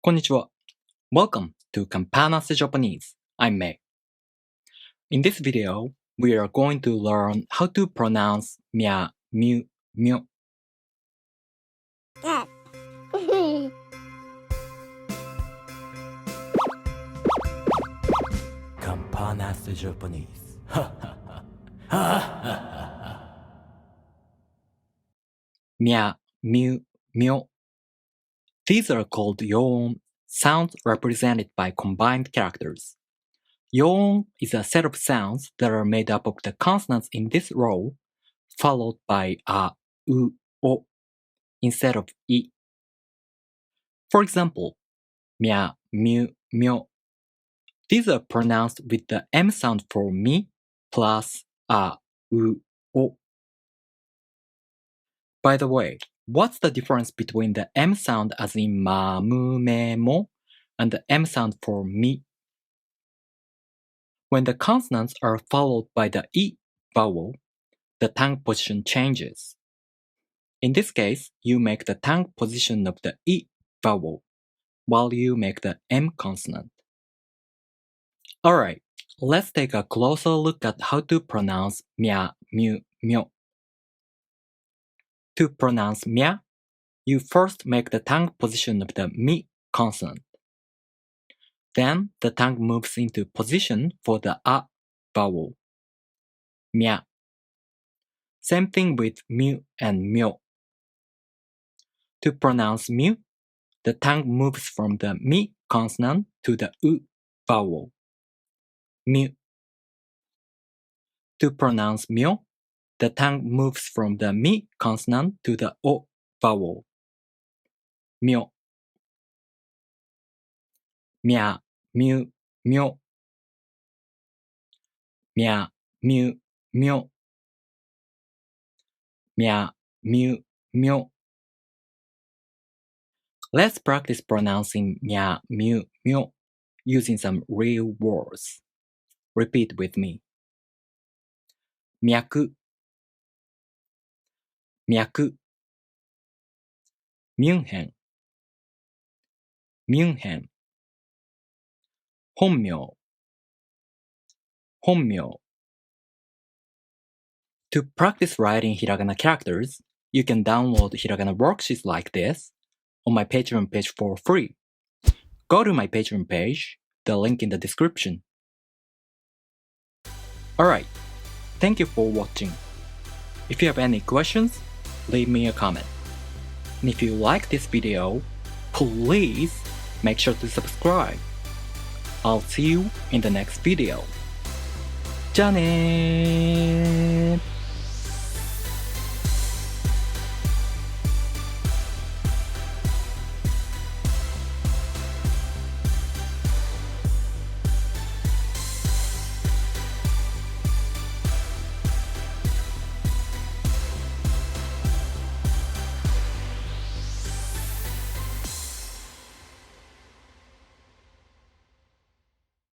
こんにちは. Welcome to consonants Japanese. I'm Mei. In this video, we are going to learn how to pronounce Mya Myu Myo. Consonants Japanese. Mya Myu Myo. These are called Yōon, sounds represented by combined characters. Yōon is a set of sounds that are made up of the consonants in this row, followed by a, u, o, instead of i. For example, Mya Myu Myo. These are pronounced with the M sound for mi plus a, u, o. By the way, what's the difference between the M sound as in ma, mu, me, mo, and the M sound for mi? When the consonants are followed by the I vowel, the tongue position changes. In this case, you make the tongue position of the I vowel, while you make the M consonant. Alright, let's take a closer look at how to pronounce Mya Myu Myo. To pronounce Mya, you first make the tongue position of the Mi consonant. Then the tongue moves into position for the A vowel. Mya. Same thing with Myu and Myo. To pronounce Myu, the tongue moves from the Mi consonant to the U vowel. Myu. To pronounce Myo, the tongue moves from the Mi consonant to the O vowel. Myo. Mya Myu Myo. Mya Myu Myo. Mya Myu Myo. Let's practice pronouncing Mya Myu Myo using some real words. Repeat with me. 脈 脈 ミュンヘン ミュンヘン 本名 本名 To practice writing hiragana characters, you can download hiragana worksheets like this on my Patreon page for free. Go to my Patreon page, the link in the description. Alright, thank you for watching. If you have any questions, leave me a comment. And if you like this video, please make sure to subscribe. I'll see you in the next video. じゃあねー